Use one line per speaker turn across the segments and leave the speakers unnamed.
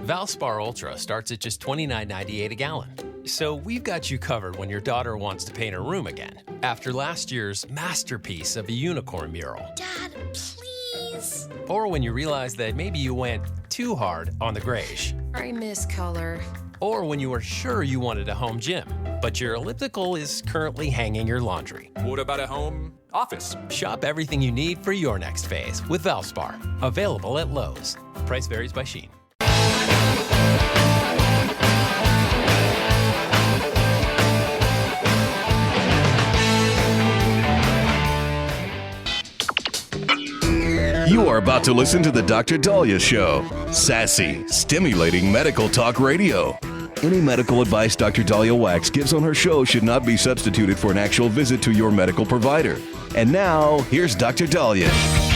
Valspar Ultra starts at just $29.98 a gallon. So we've got you covered when your daughter wants to paint her room again, after last year's masterpiece of a unicorn mural.
Dad, please.
Or when you realize that maybe you went too hard on the grayish.
I miss color.
Or when you were sure you wanted a home gym, but your elliptical is currently hanging your laundry.
What about a home office?
Shop everything you need for your next phase with Valspar. Available at Lowe's. Price varies by Shein.
You are about to listen to the Dr. Daliah Show. Sassy, stimulating medical talk radio. Any medical advice Dr. Daliah Wax gives on her show should not be substituted for an actual visit to your medical provider. And now, here's Dr. Daliah.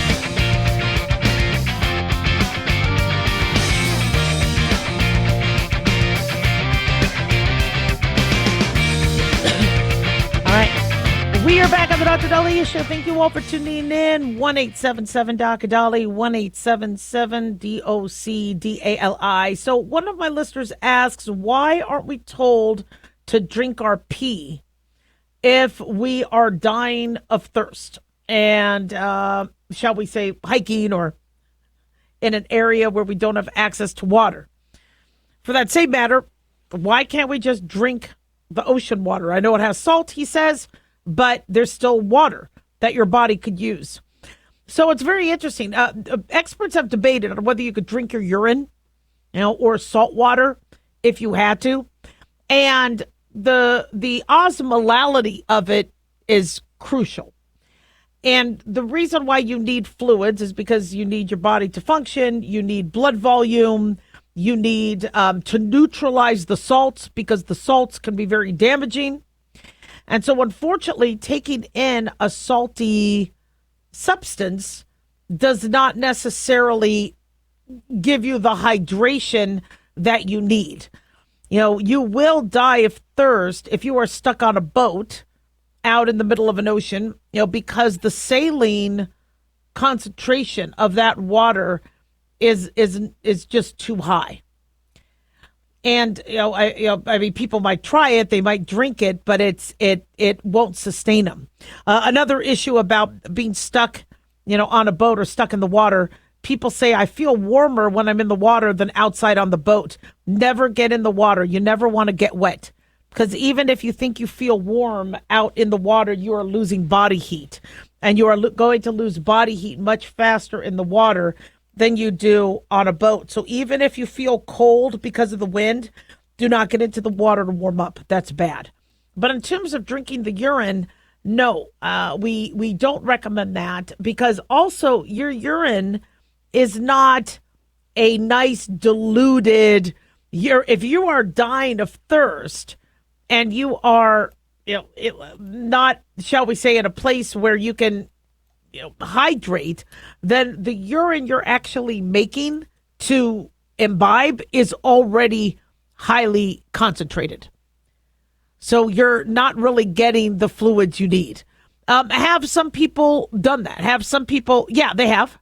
We are back on the Dr. Daliah Show. Thank you all for tuning in. 1-877-Dr. Dali, 1-877-DOC-DALI. So one of my listeners asks, why aren't we told to drink our pee if we are dying of thirst and, shall we say, hiking or in an area where we don't have access to water? For that same matter, why can't we just drink the ocean water? I know it has salt, he says, but there's still water that your body could use. So it's very interesting. Experts have debated on whether you could drink your urine, or salt water if you had to. And the osmolality of it is crucial. And the reason why you need fluids is because you need your body to function. You need blood volume. You need to neutralize the salts because the salts can be very damaging. And so, unfortunately, taking in a salty substance does not necessarily give you the hydration that you need. You will die of thirst if you are stuck on a boat out in the middle of an ocean, because the saline concentration of that water is just too high. And, I mean, people might try it, they might drink it, but it won't sustain them. Another issue about being stuck, on a boat or stuck in the water, people say, I feel warmer when I'm in the water than outside on the boat. Never get in the water. You never want to get wet. Because even if you think you feel warm out in the water, you are losing body heat. And you are going to lose body heat much faster in the water than you do on a boat. So even if you feel cold because of the wind, do not get into the water to warm up. That's bad. But in terms of drinking the urine, no, we don't recommend that, because also your urine is not a nice diluted. If you are dying of thirst and you are, not, shall we say, in a place where you can hydrate, then the urine you're actually making to imbibe is already highly concentrated. So you're not really getting the fluids you need. Have some people done that? Have some people, yeah, they have.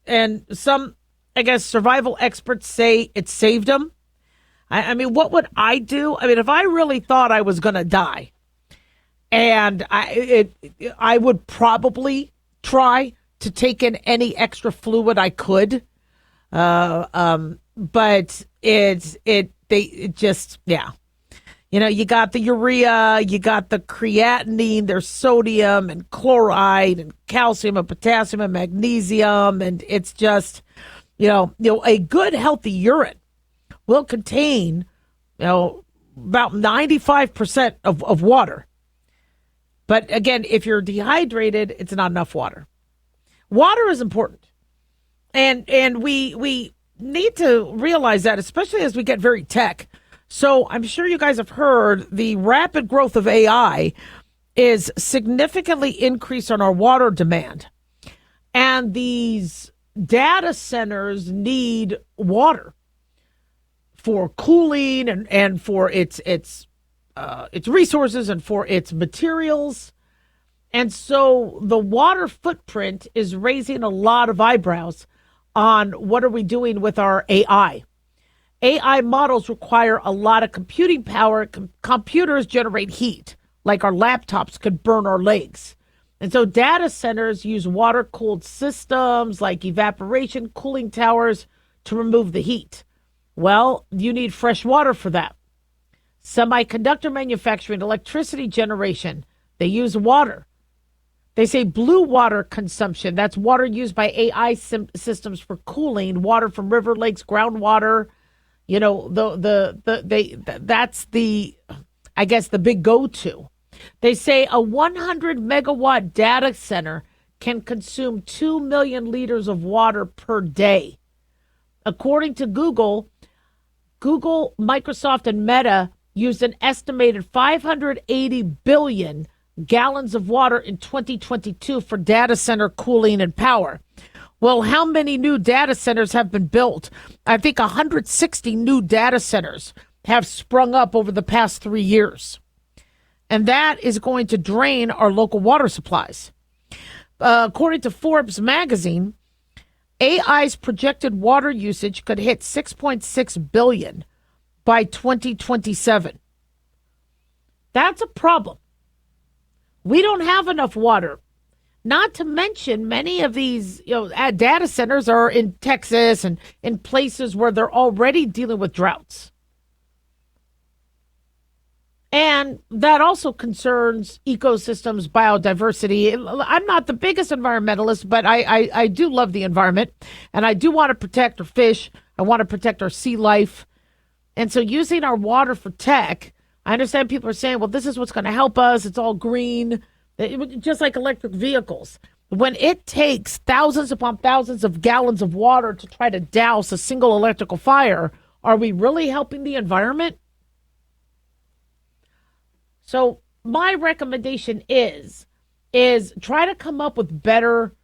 And some, I guess, survival experts say it saved them. I mean, what would I do? I mean, if I really thought I was going to die, and I would probably try to take in any extra fluid I could, but it just you got the urea, you got the creatinine, there's sodium and chloride and calcium and potassium and magnesium, and it's just a good healthy urine will contain about 95% of water. But again, if you're dehydrated, it's not enough water. Water is important. And we need to realize that, especially as we get very tech. So I'm sure you guys have heard the rapid growth of AI is significantly increased on our water demand. And these data centers need water for cooling and for its resources and for its materials. And so the water footprint is raising a lot of eyebrows on what are we doing with our AI. AI models require a lot of computing power. Computers generate heat, like our laptops could burn our legs. And so data centers use water-cooled systems like evaporation cooling towers to remove the heat. Well, you need fresh water for that. Semiconductor manufacturing, electricity generation, they use water. They say blue water consumption. That's water used by AI systems for cooling, water from river, lakes, groundwater. You know, that's the, I guess, the big go-to. They say a 100 megawatt data center can consume 2 million liters of water per day. According to Google, Microsoft, and Meta used an estimated 580 billion gallons of water in 2022 for data center cooling and power. Well, how many new data centers have been built? I think 160 new data centers have sprung up over the past 3 years. And that is going to drain our local water supplies. According to Forbes magazine, AI's projected water usage could hit 6.6 billion by 2027. That's a problem. We don't have enough water. Not to mention, many of these data centers are in Texas and in places where they're already dealing with droughts. And that also concerns ecosystems, biodiversity. I'm not the biggest environmentalist, but I do love the environment. And I do want to protect our fish. I want to protect our sea life. And so using our water for tech, I understand people are saying, well, this is what's going to help us. It's all green, just like electric vehicles. When it takes thousands upon thousands of gallons of water to try to douse a single electrical fire, are we really helping the environment? So my recommendation is try to come up with better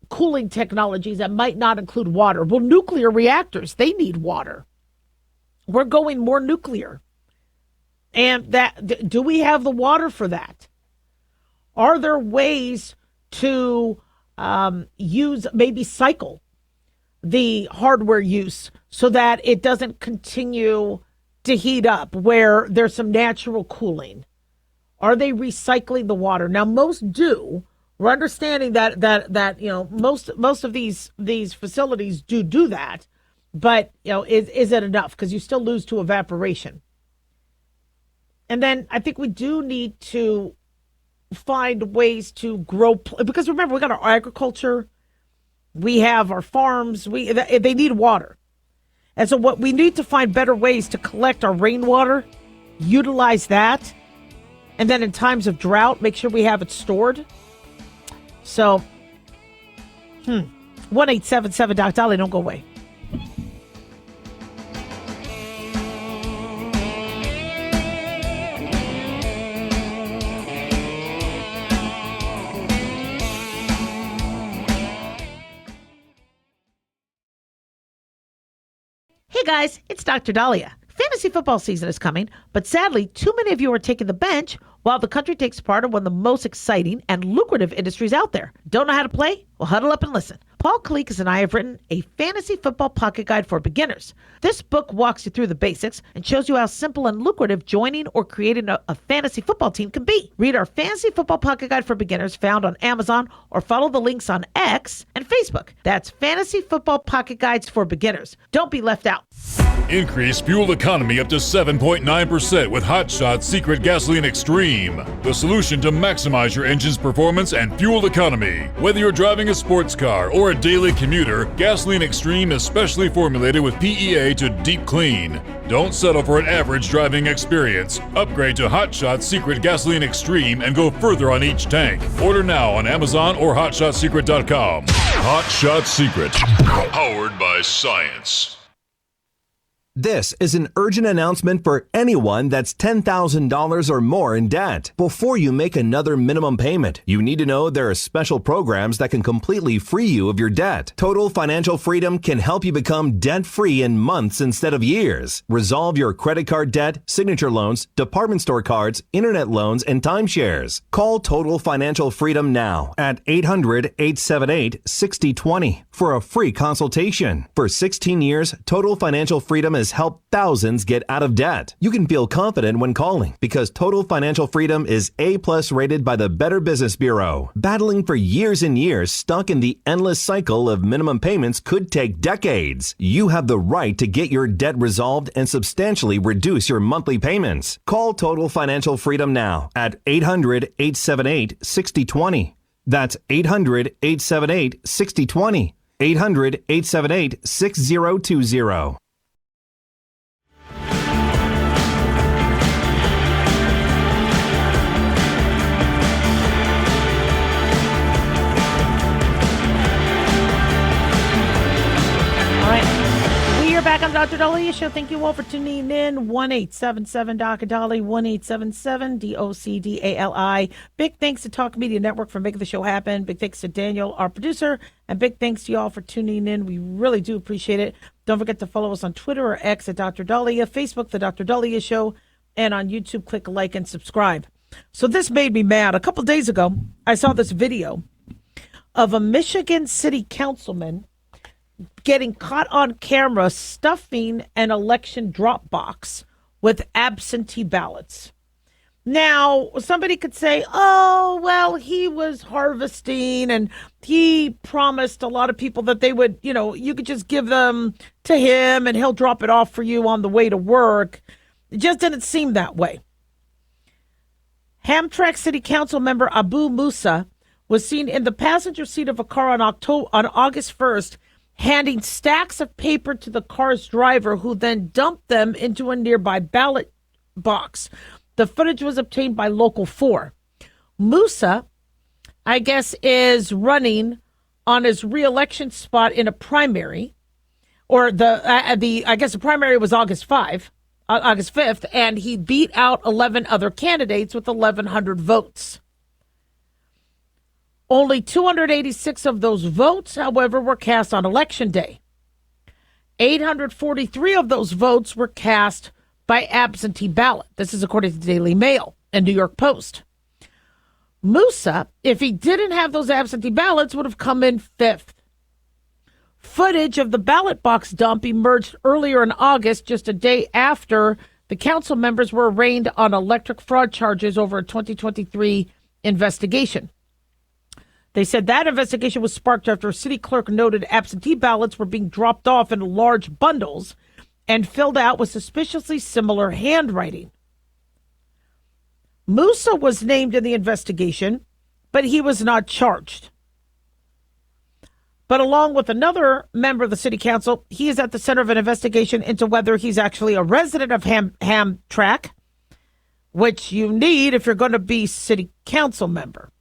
cooling technologies that might not include water. Well, nuclear reactors, they need water. We're going more nuclear. And do we have the water for that? Are there ways to cycle the hardware use so that it doesn't continue to heat up, where there's some natural cooling? Are they recycling the water? Now, most do. We're understanding that most of these facilities do that, but is it enough? Because you still lose to evaporation. And then I think we do need to find ways to grow, because remember, we got our agriculture, we have our farms, they need water. And so what we need to find better ways to collect our rainwater, utilize that, and then in times of drought, make sure we have it stored. So, 1-877 Doc Daliah, don't go away. Hey guys, it's Dr. Daliah. Fantasy football season is coming, but sadly, too many of you are taking the bench while the country takes part in one of the most exciting and lucrative industries out there. Don't know how to play? Well, huddle up and listen. Paul Kalikas and I have written a fantasy football pocket guide for beginners. This book walks you through the basics and shows you how simple and lucrative joining or creating a fantasy football team can be. Read our fantasy football pocket guide for beginners found on Amazon, or follow the links on X and Facebook. That's Fantasy Football Pocket Guides for Beginners. Don't be left out.
Increase fuel economy up to 7.9% with Hot Shot's Secret Gasoline Extreme, the solution to maximize your engine's performance and fuel economy. Whether you're driving a sports car or a daily commuter, Gasoline Extreme is specially formulated with PEA to deep clean. Don't settle for an average driving experience. Upgrade to Hot Shot's Secret Gasoline Extreme and go further on each tank. Order now on Amazon or HotShotSecret.com. Hot Shot Secret, powered by science.
This is an urgent announcement for anyone that's $10,000 or more in debt. Before you make another minimum payment, you need to know there are special programs that can completely free you of your debt. Total Financial Freedom can help you become debt-free in months instead of years. Resolve your credit card debt, signature loans, department store cards, internet loans, and timeshares. Call Total Financial Freedom now at 800-878-6020 for a free consultation. For 16 years, Total Financial Freedom has has helped thousands get out of debt. You can feel confident when calling because Total Financial Freedom is A-plus rated by the Better Business Bureau. Battling for years and years, stuck in the endless cycle of minimum payments could take decades. You have the right to get your debt resolved and substantially reduce your monthly payments. Call Total Financial Freedom now at 800-878-6020. That's 800-878-6020. 800-878-6020.
Back on Dr. Daliah Show. Thank you all for tuning in. 1-877 Dr. Dali, 1-877-DOCDALI. Big thanks to Talk Media Network for making the show happen. Big thanks to Daniel, our producer, and big thanks to you all for tuning in. We really do appreciate it. Don't forget to follow us on Twitter or X at Dr. Daliah, Facebook, The Dr. Daliah Show, and on YouTube, click like and subscribe. So this made me mad. A couple days ago, I saw this video of a Michigan city councilman getting caught on camera stuffing an election drop box with absentee ballots. Now, somebody could say, oh, well, he was harvesting and he promised a lot of people that they would, you could just give them to him and he'll drop it off for you on the way to work. It just didn't seem that way. Hamtramck City Council member Abu Musa was seen in the passenger seat of a car on August 1st, handing stacks of paper to the car's driver, who then dumped them into a nearby ballot box. The footage was obtained by Local 4. Musa, I guess, is running on his re-election spot in a primary, or I guess the primary was August 5th, and he beat out 11 other candidates with 1,100 votes. Only 286 of those votes, however, were cast on Election Day. 843 of those votes were cast by absentee ballot. This is according to the Daily Mail and New York Post. Musa, if he didn't have those absentee ballots, would have come in fifth. Footage of the ballot box dump emerged earlier in August, just a day after the council members were arraigned on electric fraud charges over a 2023 investigation. They said that investigation was sparked after a city clerk noted absentee ballots were being dropped off in large bundles and filled out with suspiciously similar handwriting. Musa was named in the investigation, but he was not charged. But along with another member of the city council, he is at the center of an investigation into whether he's actually a resident of Hamtramck, which you need if you're going to be city council member.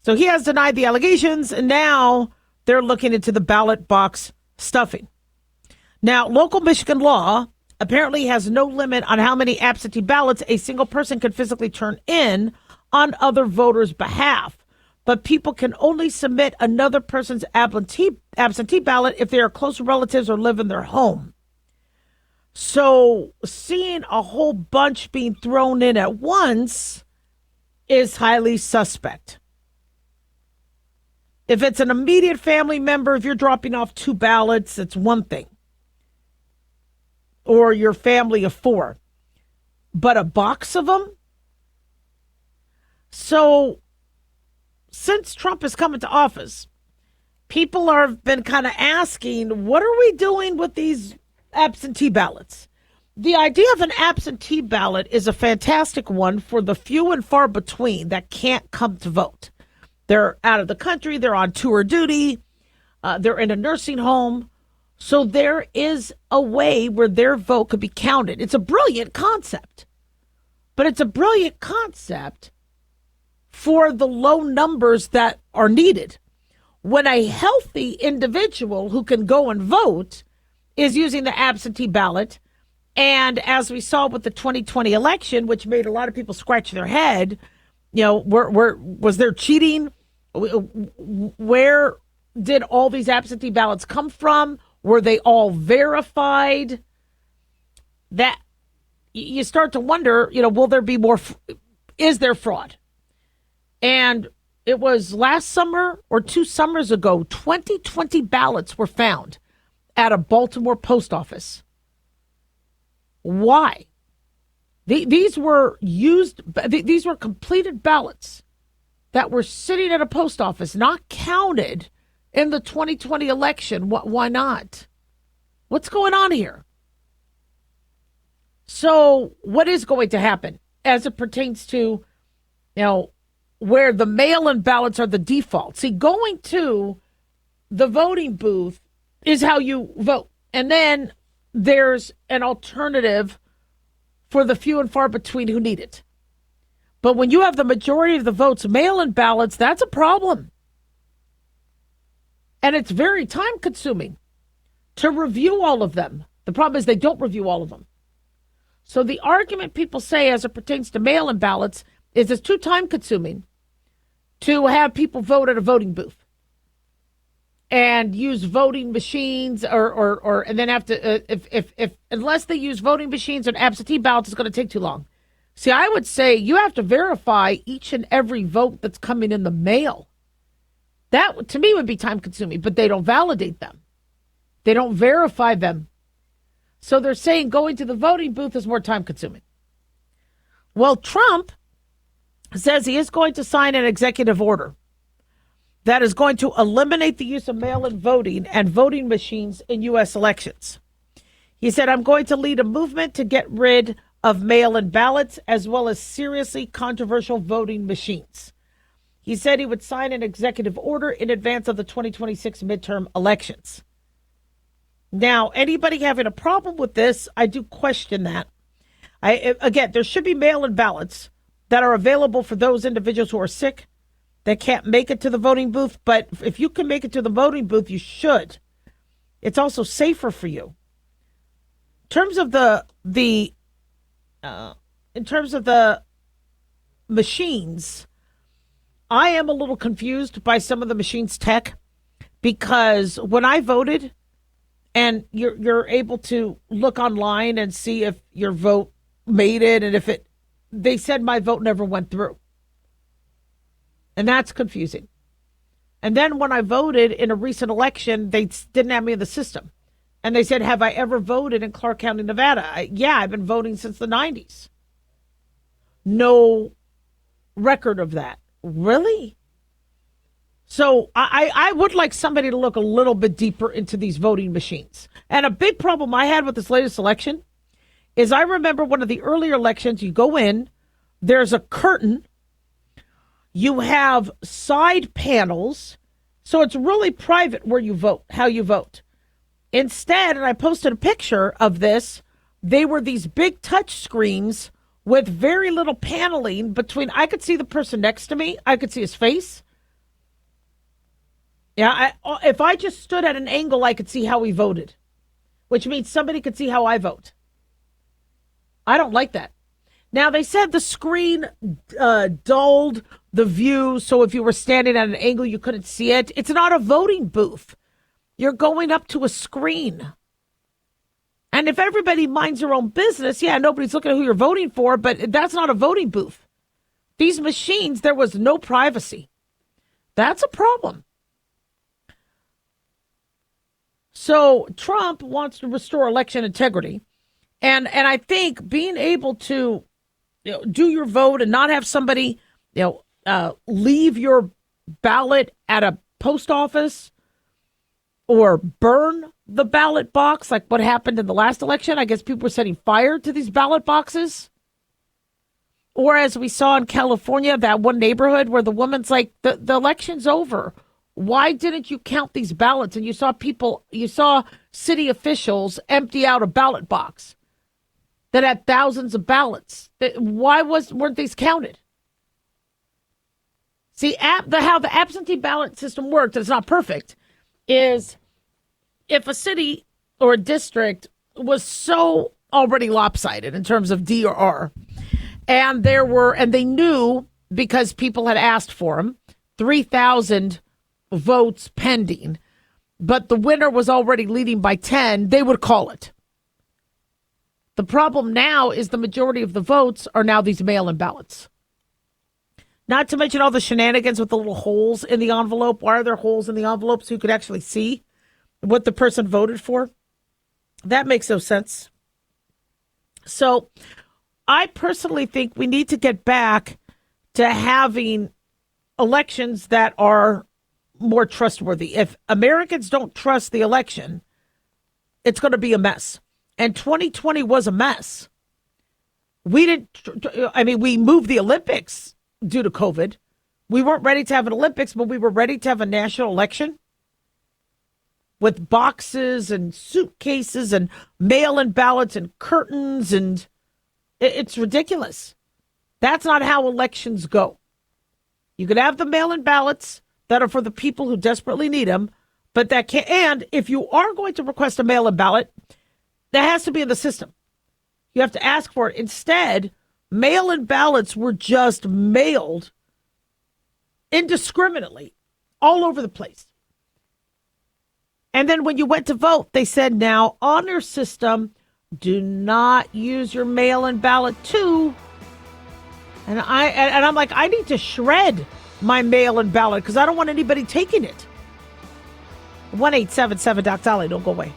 So he has denied the allegations, and now they're looking into the ballot box stuffing. Now, local Michigan law apparently has no limit on how many absentee ballots a single person can physically turn in on other voters' behalf. But people can only submit another person's absentee ballot if they are close relatives or live in their home. So seeing a whole bunch being thrown in at once is highly suspect. If it's an immediate family member, if you're dropping off 2 ballots, it's one thing. Or your family of 4. But a box of them? So, since Trump has come into office, people have been kind of asking, what are we doing with these absentee ballots? The idea of an absentee ballot is a fantastic one for the few and far between that can't come to vote. They're out of the country, they're on tour duty, they're in a nursing home. So there is a way where their vote could be counted. It's a brilliant concept. But it's a brilliant concept for the low numbers that are needed. When a healthy individual who can go and vote is using the absentee ballot, and as we saw with the 2020 election, which made a lot of people scratch their head, was there cheating? Where did all these absentee ballots come from? Were they all verified? That you start to wonder, will there be more? Is there fraud? And it was last summer or 2 summers ago, 2020 ballots were found at a Baltimore post office. Why? These were completed ballots that were sitting at a post office, not counted in the 2020 election. Why not? What's going on here? So what is going to happen as it pertains to, where the mail-in ballots are the default? See, going to the voting booth is how you vote. And then there's an alternative for the few and far between who need it. But when you have the majority of the votes mail-in ballots, that's a problem. And it's very time-consuming to review all of them. The problem is they don't review all of them. So the argument people say as it pertains to mail-in ballots is it's too time-consuming to have people vote at a voting booth and use voting machines or and then have to if unless they use voting machines and absentee ballots, it's going to take too long. See, I would say you have to verify each and every vote that's coming in the mail. That to me would be time consuming, but they don't validate them. They don't verify them. So they're saying going to the voting booth is more time consuming. Well, Trump says he is going to sign an executive order that is going to eliminate the use of mail-in voting and voting machines in U.S. elections. He said, I'm going to lead a movement to get rid of mail-in ballots as well as seriously controversial voting machines. He said he would sign an executive order in advance of the 2026 midterm elections. Now, anybody having a problem with this, I do question that. Again, there should be mail-in ballots that are available for those individuals who are sick, that can't make it to the voting booth. But if you can make it to the voting booth, you should. It's also safer for you. In terms of the machines, I am a little confused by some of the machines' tech, because when I voted, and you're able to look online and see if your vote made it, and they said my vote never went through. And that's confusing. And then when I voted in a recent election, they didn't have me in the system. And they said, have I ever voted in Clark County, Nevada? I've been voting since the 90s. No record of that. Really? So I would like somebody to look a little bit deeper into these voting machines. And a big problem I had with this latest election is I remember one of the earlier elections, you go in, there's a curtain, you have side panels, so it's really private where you vote, how you vote. Instead, and I posted a picture of this, they were these big touch screens with very little paneling between. I could see the person next to me. I could see his face. Yeah, if I just stood at an angle, I could see how he voted, which means somebody could see how I vote. I don't like that. Now, they said the screen dulled the view, so if you were standing at an angle, you couldn't see it. It's not a voting booth. You're going up to a screen. And if everybody minds their own business, yeah, nobody's looking at who you're voting for, but that's not a voting booth. These machines, there was no privacy. That's a problem. So Trump wants to restore election integrity. And I think being able to do your vote and not have somebody leave your ballot at a post office or burn the ballot box like what happened in the last election. I guess people were setting fire to these ballot boxes. Or as we saw in California, that one neighborhood where the woman's like, the election's over. Why didn't you count these ballots? And you saw city officials empty out a ballot box that had thousands of ballots. Why weren't these counted? See, how the absentee ballot system works, and it's not perfect, is if a city or a district was so already lopsided in terms of D or R, and they knew, because people had asked for them, 3,000 votes pending, but the winner was already leading by 10, they would call it. The problem now is the majority of the votes are now these mail-in ballots. Not to mention all the shenanigans with the little holes in the envelope. Why are there holes in the envelope so you could actually see what the person voted for. That makes no sense. So I personally think we need to get back to having elections that are more trustworthy. If Americans don't trust the election, it's going to be a mess. And 2020 was a mess. We moved the Olympics due to COVID. We weren't ready to have an Olympics, but we were ready to have a national election with boxes and suitcases and mail-in ballots and curtains, and it's ridiculous. That's not how elections go. You could have the mail-in ballots that are for the people who desperately need them, but that can't. And if you are going to request a mail-in ballot, that has to be in the system. You have to ask for it. Instead, mail-in ballots were just mailed indiscriminately all over the place. And then when you went to vote, they said, now on your system, do not use your mail-in ballot too. And I'm like, I need to shred my mail-in ballot because I don't want anybody taking it. 1-877-Doc-Daliah. Don't go away.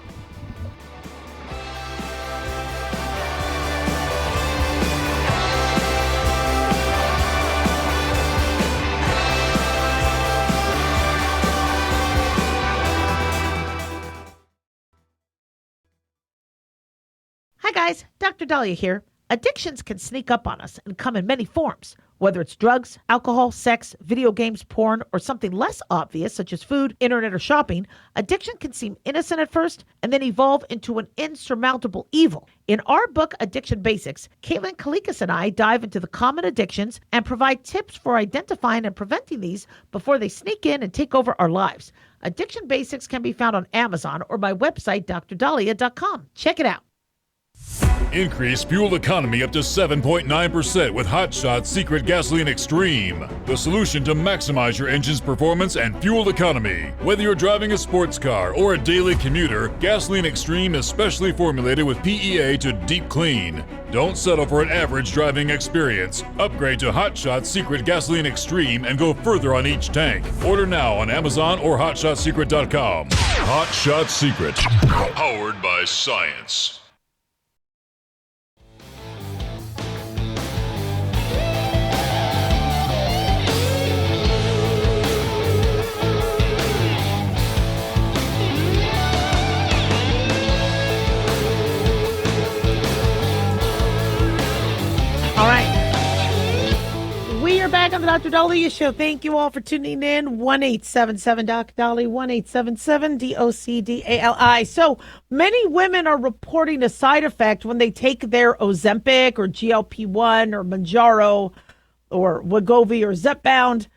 Hi guys, Dr. Daliah here. Addictions can sneak up on us and come in many forms, whether it's drugs, alcohol, sex, video games, porn, or something less obvious such as food, internet, or shopping. Addiction can seem innocent at first and then evolve into an insurmountable evil. In our book, Addiction Basics, Caitlin Kalikas and I dive into the common addictions and provide tips for identifying and preventing these before they sneak in and take over our lives. Addiction Basics can be found on Amazon or my website, drdaliah.com. Check it out.
Increase fuel economy up to 7.9% with Hot Shot Secret Gasoline Extreme. The solution to maximize your engine's performance and fuel economy. Whether you're driving a sports car or a daily commuter, Gasoline Extreme is specially formulated with PEA to deep clean. Don't settle for an average driving experience. Upgrade to Hot Shot Secret Gasoline Extreme and go further on each tank. Order now on Amazon or HotShotSecret.com. Hot Shot Secret. Powered by science.
All right. We are back on the Dr. Daliah Show. Thank you all for tuning in. 1-877-Doc-Daliah, 1-877-DOCDALI. So many women are reporting a side effect when they take their Ozempic or GLP-1 or Mounjaro or Wegovy or Zepbound.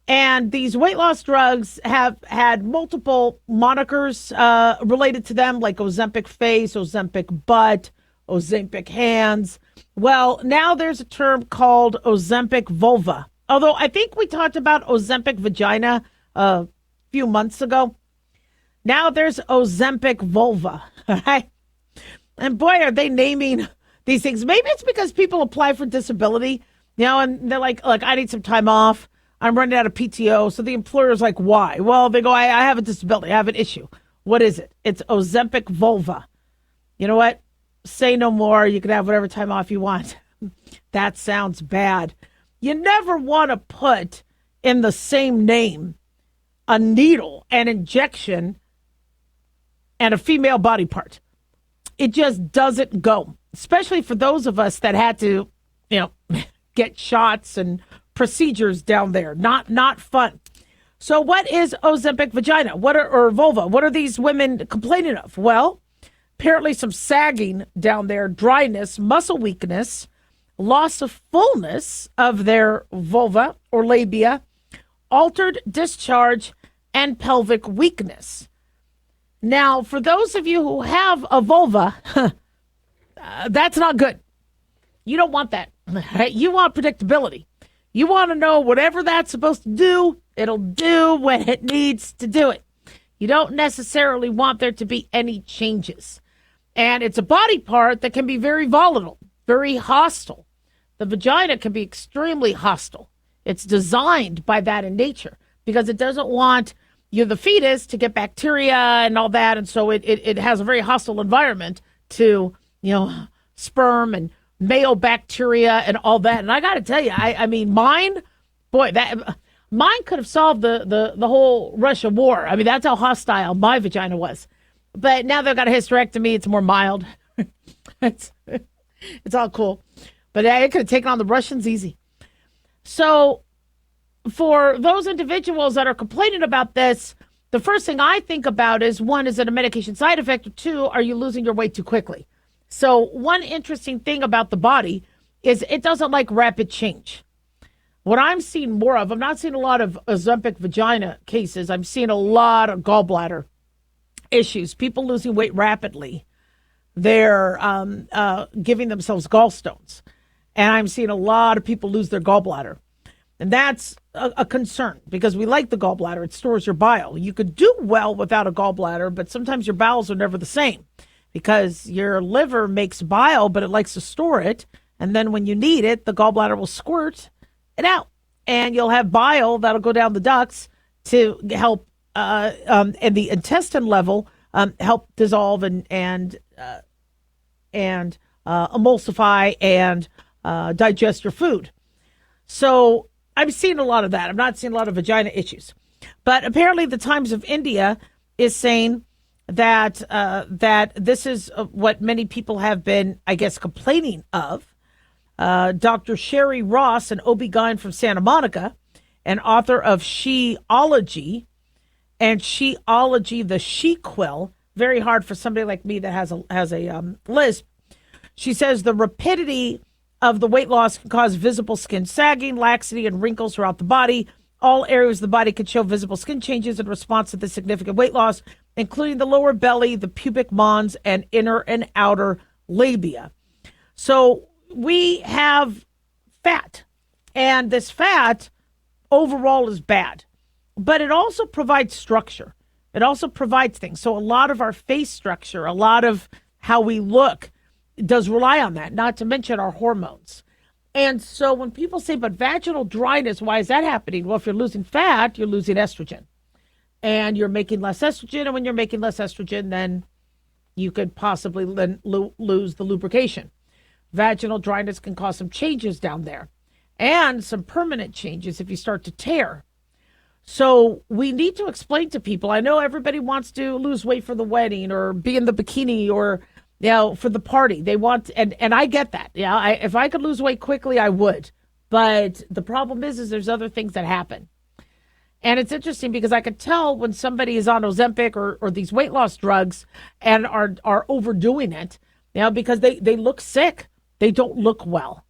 And these weight loss drugs have had multiple monikers related to them, like Ozempic face, Ozempic butt, Ozempic hands. Well, now there's a term called Ozempic vulva. Although I think we talked about Ozempic vagina a few months ago. Now there's Ozempic vulva. Right? And boy, are they naming these things. Maybe it's because people apply for disability, and they're like, look, I need some time off. I'm running out of PTO. So the employer's like, why? Well, they go, I have a disability. I have an issue. What is it? It's Ozempic vulva. You know what? Say no more. You can have whatever time off you want. That sounds bad. You never want to put in the same name a needle, an injection, and a female body part. It just doesn't go, especially for those of us that had to, get shots and procedures down there. Not fun. So what is Ozempic vagina? Or vulva? What are these women complaining of? Well, apparently some sagging down there, dryness, muscle weakness, loss of fullness of their vulva or labia, altered discharge, and pelvic weakness. Now, for those of you who have a vulva, that's not good. You don't want that. Right? You want predictability. You want to know whatever that's supposed to do, it'll do when it needs to do it. You don't necessarily want there to be any changes. And it's a body part that can be very volatile, very hostile. The vagina can be extremely hostile. It's designed by that in nature because it doesn't want the fetus to get bacteria and all that. And so it has a very hostile environment to, sperm and male bacteria and all that. And I got to tell you, I mean, mine could have solved the whole Russia war. I mean, that's how hostile my vagina was. But now they've got a hysterectomy. It's more mild. It's all cool. But it could have taken on the Russians easy. So for those individuals that are complaining about this, the first thing I think about is, one, is it a medication side effect? Or two, are you losing your weight too quickly? So one interesting thing about the body is it doesn't like rapid change. What I'm seeing more of, I'm not seeing a lot of Ozempic vagina cases. I'm seeing a lot of gallbladder issues, people losing weight rapidly. They're giving themselves gallstones. And I'm seeing a lot of people lose their gallbladder. And that's a concern because we like the gallbladder. It stores your bile. You could do well without a gallbladder, but sometimes your bowels are never the same because your liver makes bile, but it likes to store it. And then when you need it, the gallbladder will squirt it out. And you'll have bile that'll go down the ducts to help and the intestine level help dissolve and emulsify and digest your food. So I'm seeing a lot of that. I'm not seeing a lot of vagina issues. But apparently the Times of India is saying that that this is what many people have been, I guess, complaining of. Dr. Sherry Ross, an OB-GYN from Santa Monica, and author of Sheology, and Sheology, the She-Quill, very hard for somebody like me that has a lisp. She says the rapidity of the weight loss can cause visible skin sagging, laxity, and wrinkles throughout the body. All areas of the body can show visible skin changes in response to the significant weight loss, including the lower belly, the pubic mons, and inner and outer labia. So we have fat, and this fat overall is bad, but it also provides structure. It also provides things. So a lot of our face structure, a lot of how we look does rely on that, not to mention our hormones. And so when people say, but vaginal dryness, why is that happening? Well, if you're losing fat, you're losing estrogen. And you're making less estrogen. And when you're making less estrogen, then you could possibly lose the lubrication. Vaginal dryness can cause some changes down there and some permanent changes if you start to tear. So we need to explain to people. I know everybody wants to lose weight for the wedding or be in the bikini or, for the party. They want, and I get that. Yeah, if I could lose weight quickly, I would. But the problem is there's other things that happen. And it's interesting because I could tell when somebody is on Ozempic or these weight loss drugs and are overdoing it, because they look sick. They don't look well.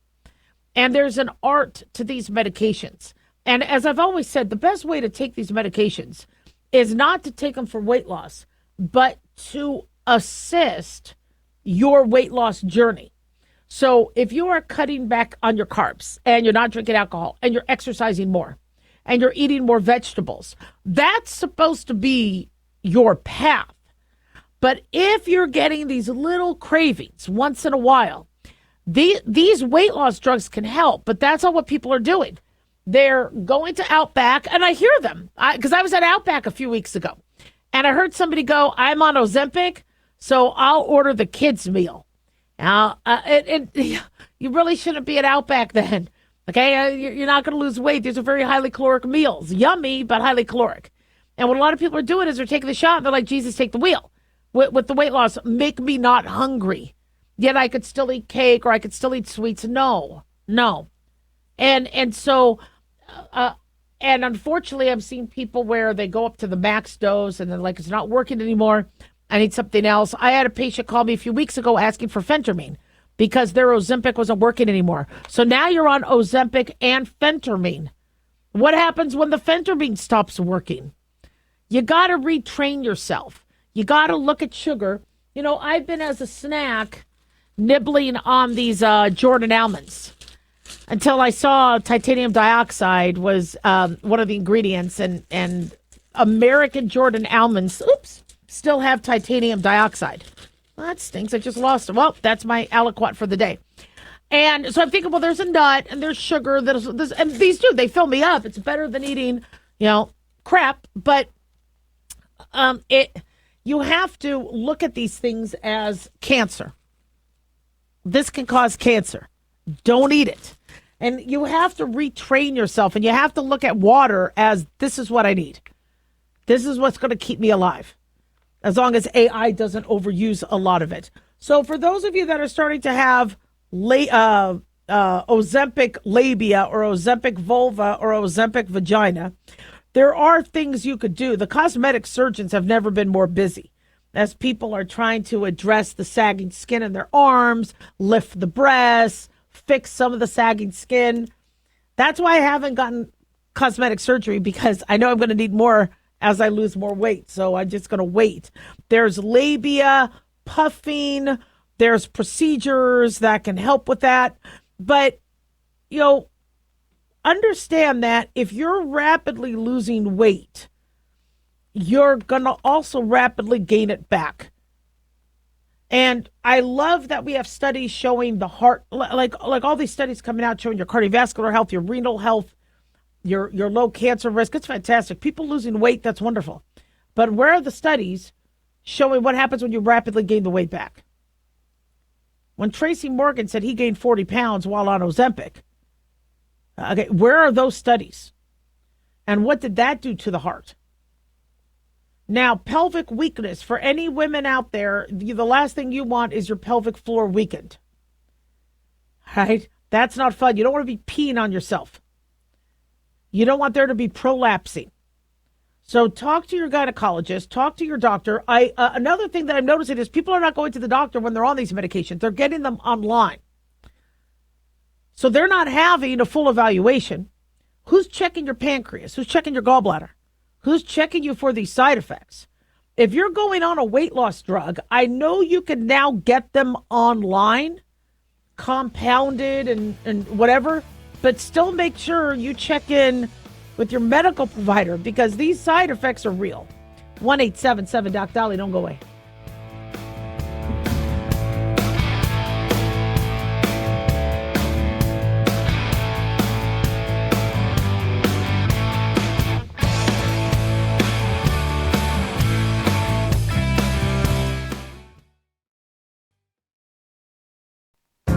And there's an art to these medications. And as I've always said, the best way to take these medications is not to take them for weight loss, but to assist your weight loss journey. So if you are cutting back on your carbs and you're not drinking alcohol and you're exercising more and you're eating more vegetables, that's supposed to be your path. But if you're getting these little cravings once in a while, these weight loss drugs can help, but that's not what people are doing. They're going to Outback, and I hear them because I was at Outback a few weeks ago, and I heard somebody go, I'm on Ozempic, so I'll order the kids' meal. Now, you really shouldn't be at Outback then, okay? You're not going to lose weight. These are very highly caloric meals. Yummy, but highly caloric. And what a lot of people are doing is they're taking the shot, and they're like, Jesus, take the wheel. With the weight loss, make me not hungry. Yet I could still eat cake or I could still eat sweets. No. And so, and unfortunately, I've seen people where they go up to the max dose and they're like, it's not working anymore. I need something else. I had a patient call me a few weeks ago asking for phentermine because their Ozempic wasn't working anymore. So now you're on Ozempic and phentermine. What happens when the phentermine stops working? You got to retrain yourself. You got to look at sugar. I've been as a snack nibbling on these Jordan almonds until I saw titanium dioxide was one of the ingredients, and American Jordan almonds, still have titanium dioxide. Well, that stinks. I just lost it. Well, that's my aliquot for the day. And so I'm thinking, well, there's a nut and there's sugar. And these they fill me up. It's better than eating, crap. But You have to look at these things as cancer. This can cause cancer. Don't eat it. And you have to retrain yourself, and you have to look at water as this is what I need. This is what's going to keep me alive, as long as AI doesn't overuse a lot of it. So for those of you that are starting to have Ozempic labia or Ozempic vulva or Ozempic vagina, there are things you could do. The cosmetic surgeons have never been more busy as people are trying to address the sagging skin in their arms, lift the breasts, fix some of the sagging skin. That's why I haven't gotten cosmetic surgery, because I know I'm going to need more as I lose more weight. So I'm just going to wait. There's labia, puffing, there's procedures that can help with that. But, understand that if you're rapidly losing weight, you're going to also rapidly gain it back. And I love that we have studies showing the heart, like all these studies coming out showing your cardiovascular health, your renal health, your low cancer risk. It's fantastic. People losing weight, that's wonderful. But where are the studies showing what happens when you rapidly gain the weight back? When Tracy Morgan said he gained 40 pounds while on Ozempic, okay, where are those studies? And what did that do to the heart? Now, pelvic weakness, for any women out there, the last thing you want is your pelvic floor weakened. Right? That's not fun. You don't want to be peeing on yourself. You don't want there to be prolapsing. So talk to your gynecologist, talk to your doctor. Another thing that I'm noticing is people are not going to the doctor when they're on these medications. They're getting them online. So they're not having a full evaluation. Who's checking your pancreas? Who's checking your gallbladder? Who's checking you for these side effects? If you're going on a weight loss drug, I know you can now get them online, compounded and whatever, but still make sure you check in with your medical provider, because these side effects are real. 1-877-DOC-DALIAH. Don't go away.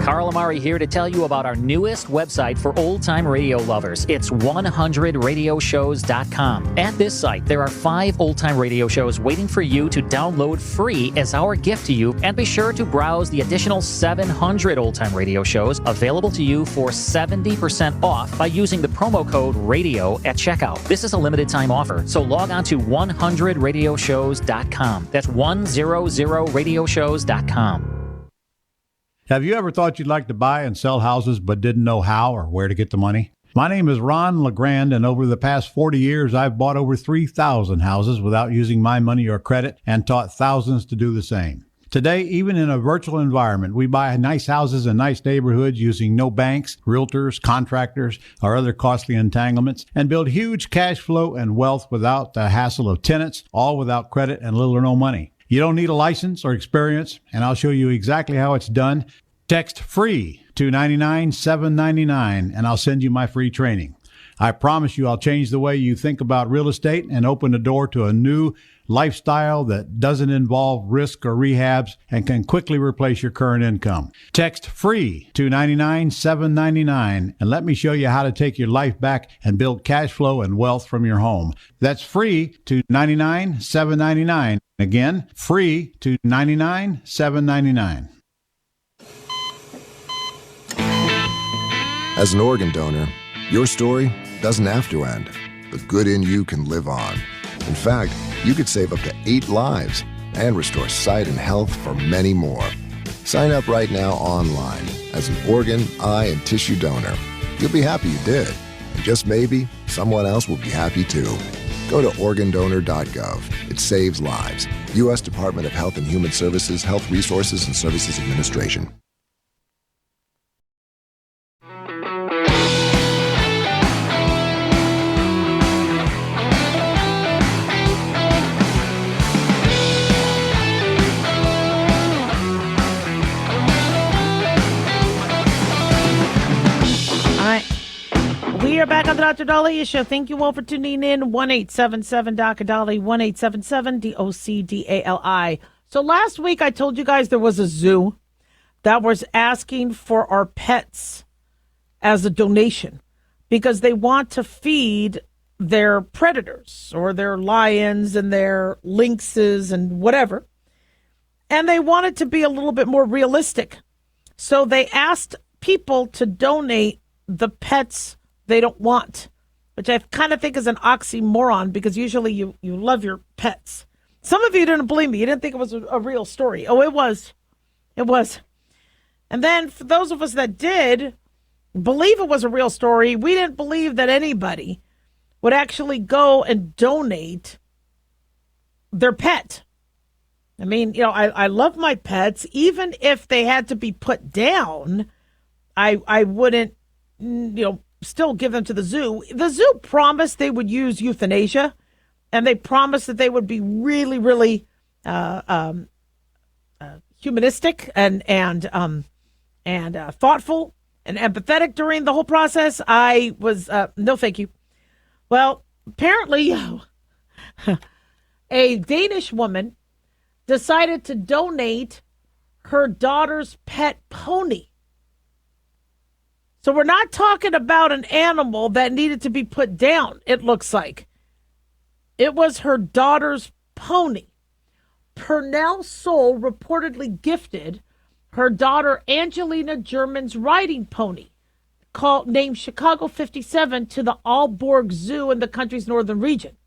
Carl Amari here to tell you about our newest website for old-time radio lovers. It's 100radioshows.com. At this site, there are 5 old-time radio shows waiting for you to download free as our gift to you, and be sure to browse the additional 700 old-time radio shows available to you for 70% off by using the promo code RADIO at checkout. This is a limited-time offer, so log on to 100radioshows.com. That's 100radioshows.com.
Have you ever thought you'd like to buy and sell houses but didn't know how or where to get the money? My name is Ron LeGrand, and over the past 40 years, I've bought over 3,000 houses without using my money or credit, and taught thousands to do the same. Today, even in a virtual environment, we buy nice houses in nice neighborhoods using no banks, realtors, contractors, or other costly entanglements, and build huge cash flow and wealth without the hassle of tenants, all without credit and little or no money. You don't need a license or experience, and I'll show you exactly how it's done. Text FREE to 99799, and I'll send you my free training. I promise you I'll change the way you think about real estate and open the door to a new lifestyle that doesn't involve risk or rehabs and can quickly replace your current income. Text FREE to 99799, and let me show you how to take your life back and build cash flow and wealth from your home. That's FREE to 99799. Again, FREE to 99799.
As an organ donor, your story doesn't have to end. The good in you can live on. In fact, you could save up to 8 lives and restore sight and health for many more. Sign up right now online as an organ, eye, and tissue donor. You'll be happy you did. And just maybe, someone else will be happy too. Go to organdonor.gov. It saves lives. U.S. Department of Health and Human Services, Health Resources and Services Administration.
We are back on the Dr. Daliah Show. Thank you all for tuning in. 1-877-Dr. Dali, 1-877-DOCDALI. So last week I told you guys there was a zoo that was asking for our pets as a donation because they want to feed their predators or their lions and their lynxes and whatever. And they want it to be a little bit more realistic. So they asked people to donate the pets they don't want, which I kind of think is an oxymoron because usually you love your pets. Some of you didn't believe me. You didn't think it was a real story. Oh, it was. It was. And then for those of us that did believe it was a real story, we didn't believe that anybody would actually go and donate their pet. I mean, I love my pets. Even if they had to be put down, I wouldn't, still give them to the zoo. The zoo promised they would use euthanasia, and they promised that they would be really, really humanistic and thoughtful and empathetic during the whole process. I was, no, thank you. Well, apparently, a Danish woman decided to donate her daughter's pet pony. So we're not talking about an animal that needed to be put down, it looks like. It was her daughter's pony. Pernell Soul reportedly gifted her daughter Angelina German's riding pony, named Chicago 57, to the Aalborg Zoo in the country's northern region.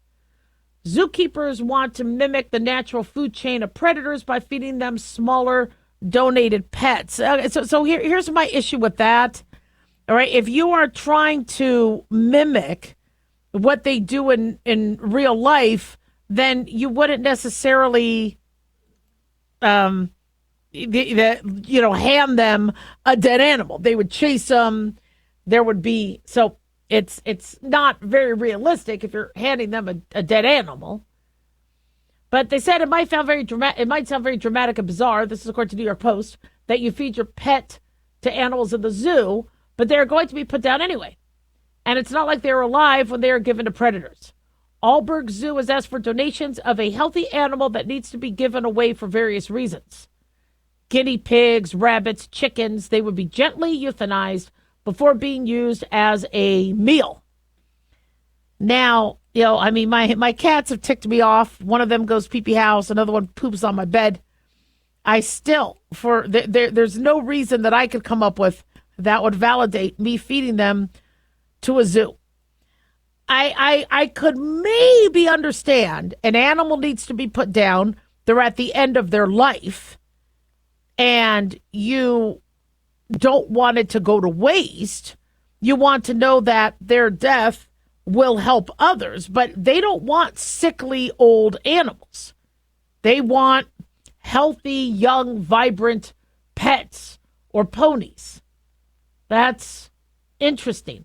Zookeepers want to mimic the natural food chain of predators by feeding them smaller donated pets. So here's my issue with that. All right, if you are trying to mimic what they do in real life, then you wouldn't necessarily hand them a dead animal. They would chase them. There would be, so it's not very realistic if you're handing them a dead animal. But they said it might sound very dramatic and bizarre. This is according to New York Post, that you feed your pet to animals in the zoo, but they're going to be put down anyway. And it's not like they were alive when they were given to predators. Aalborg Zoo has asked for donations of a healthy animal that needs to be given away for various reasons. Guinea pigs, rabbits, chickens, they would be gently euthanized before being used as a meal. Now, my cats have ticked me off. One of them goes pee-pee house. Another one poops on my bed. I still, there's no reason that I could come up with that would validate me feeding them to a zoo. I could maybe understand an animal needs to be put down. They're at the end of their life, and you don't want it to go to waste. You want to know that their death will help others, but they don't want sickly old animals. They want healthy, young, vibrant pets or ponies. That's interesting.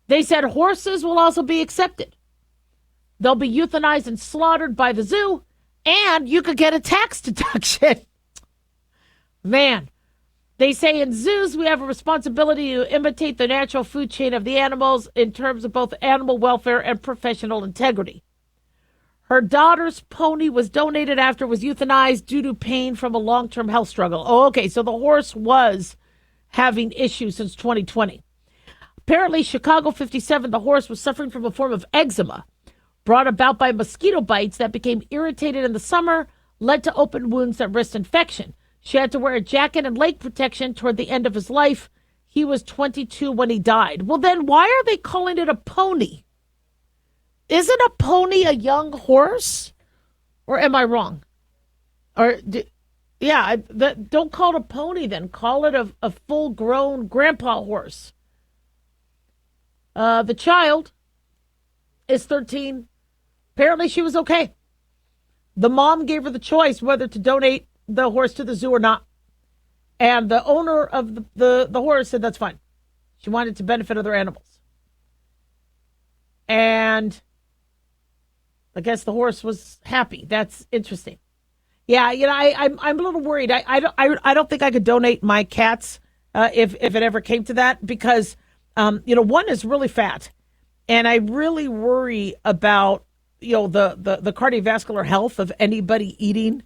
They said horses will also be accepted. They'll be euthanized and slaughtered by the zoo, and you could get a tax deduction. Man, they say in zoos we have a responsibility to imitate the natural food chain of the animals in terms of both animal welfare and professional integrity. Her daughter's pony was donated after it was euthanized due to pain from a long-term health struggle. Oh, okay, so the horse was having issues since 2020. Apparently, Chicago 57, the horse, was suffering from a form of eczema brought about by mosquito bites that became irritated in the summer, led to open wounds that risked infection. She had to wear a jacket and leg protection toward the end of his life. He was 22 when he died. Well, then why are they calling it a pony? Isn't a pony a young horse? Or am I wrong? Don't call it a pony then. Call it a full-grown grandpa horse. The child is 13. Apparently she was okay. The mom gave her the choice whether to donate the horse to the zoo or not. And the owner of the horse said that's fine. She wanted to benefit other animals. And I guess the horse was happy. That's interesting. Yeah, I'm a little worried. I don't think I could donate my cats if it ever came to that, because One is really fat, and I really worry about the cardiovascular health of anybody eating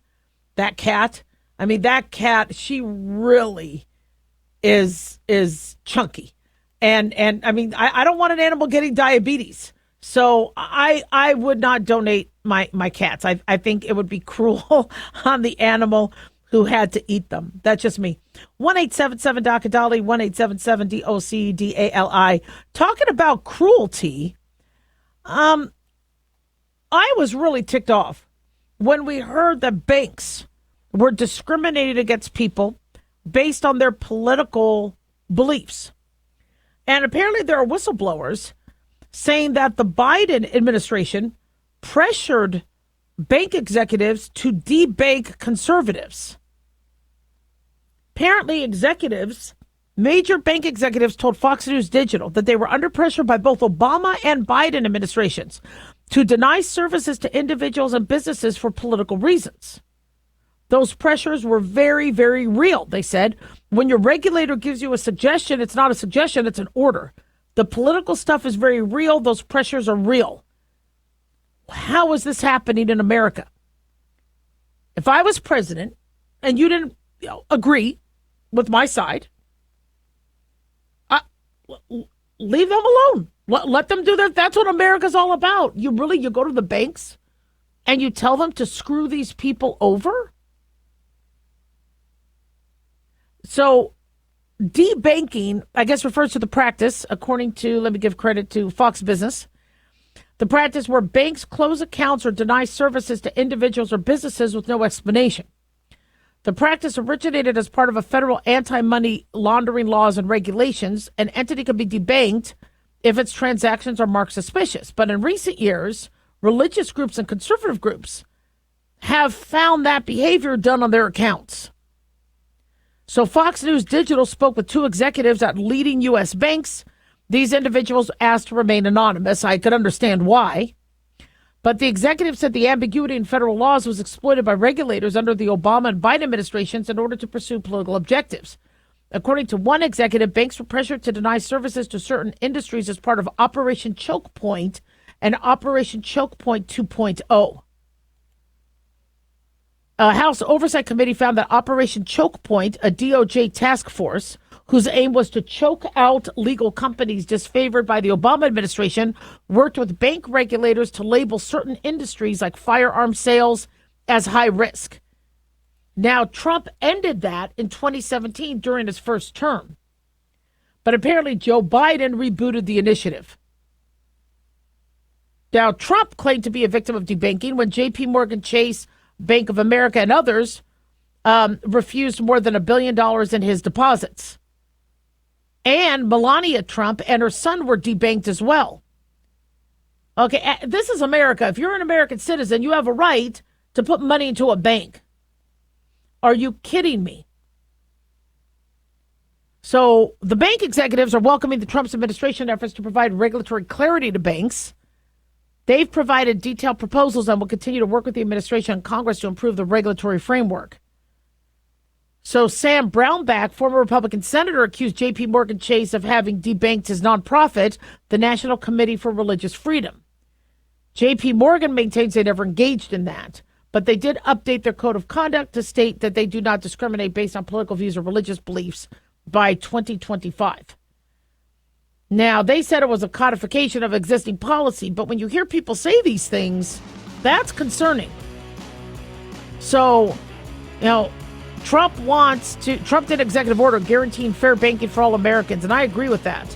that cat. I mean, that cat, she really is chunky, and I mean, I don't want an animal getting diabetes, so I would not donate my cats. I think it would be cruel on the animal who had to eat them. That's just me. 1-877-DOC-DALI, 1-877-DOC-DALI. Talking about cruelty, I was really ticked off when we heard that banks were discriminating against people based on their political beliefs. And apparently there are whistleblowers saying that the Biden administration pressured bank executives to debank conservatives. Apparently, major bank executives told Fox News Digital that they were under pressure by both Obama and Biden administrations to deny services to individuals and businesses for political reasons. Those pressures were very, very real, they said. When your regulator gives you a suggestion, it's not a suggestion, it's an order. The political stuff is very real. Those pressures are real. How is this happening in America? If I was president and you didn't agree with my side, leave them alone. Let them do that. That's what America's all about. You go to the banks and you tell them to screw these people over? So debanking, I guess, refers to the practice, according to, let me give credit to Fox Business, the practice where banks close accounts or deny services to individuals or businesses with no explanation. The practice originated as part of a federal anti-money laundering laws and regulations. An entity can be debanked if its transactions are marked suspicious. But in recent years, religious groups and conservative groups have found that behavior done on their accounts. So Fox News Digital spoke with two executives at leading U.S. banks. These individuals asked to remain anonymous. I could understand why. But the executive said the ambiguity in federal laws was exploited by regulators under the Obama and Biden administrations in order to pursue political objectives. According to one executive, banks were pressured to deny services to certain industries as part of Operation Choke Point and Operation Choke Point 2.0. A House Oversight Committee found that Operation Choke Point, a DOJ task force whose aim was to choke out legal companies disfavored by the Obama administration, worked with bank regulators to label certain industries like firearm sales as high risk. Now, Trump ended that in 2017 during his first term. But apparently Joe Biden rebooted the initiative. Now, Trump claimed to be a victim of debanking when J.P. Morgan Chase, Bank of America, and others refused more than $1 billion in his deposits. And Melania Trump and her son were debanked as well. Okay, this is America. If you're an American citizen, you have a right to put money into a bank. Are you kidding me? So the bank executives are welcoming the Trump administration efforts to provide regulatory clarity to banks. They've provided detailed proposals and will continue to work with the administration and Congress to improve the regulatory framework. So Sam Brownback, former Republican senator, accused J.P. Morgan Chase of having debanked his nonprofit, the National Committee for Religious Freedom. J.P. Morgan maintains they never engaged in that, but they did update their code of conduct to state that they do not discriminate based on political views or religious beliefs by 2025. Now, they said it was a codification of existing policy, but when you hear people say these things, that's concerning. So, Trump did executive order guaranteeing fair banking for all Americans, and I agree with that.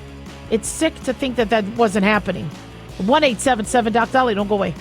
It's sick to think that that wasn't happening. 1-877-DOC-DALI, don't go away.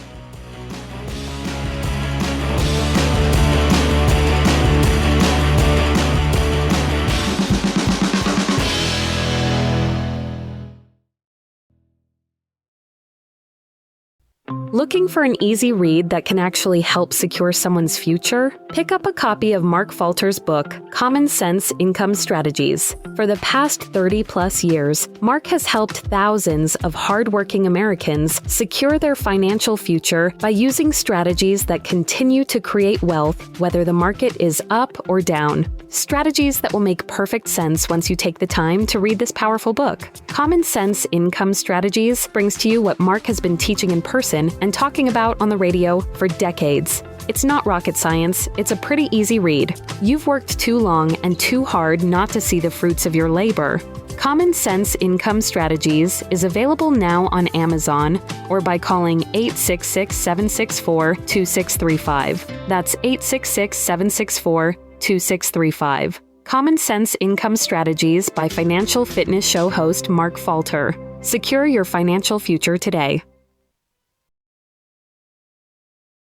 Looking for an easy read that can actually help secure someone's future? Pick up a copy of Mark Falter's book, Common Sense Income Strategies. For the past 30-plus years, Mark has helped thousands of hardworking Americans secure their financial future by using strategies that continue to create wealth, whether the market is up or down. Strategies that will make perfect sense once you take the time to read this powerful book. Common Sense Income Strategies brings to you what Mark has been teaching in person and talking about on the radio for decades. It's not rocket science, it's a pretty easy read. You've worked too long and too hard not to see the fruits of your labor. Common Sense Income Strategies is available now on Amazon or by calling 866-764-2635. That's 866-764-2635. Common Sense Income Strategies by Financial Fitness Show host Mark Falter. Secure your financial future today.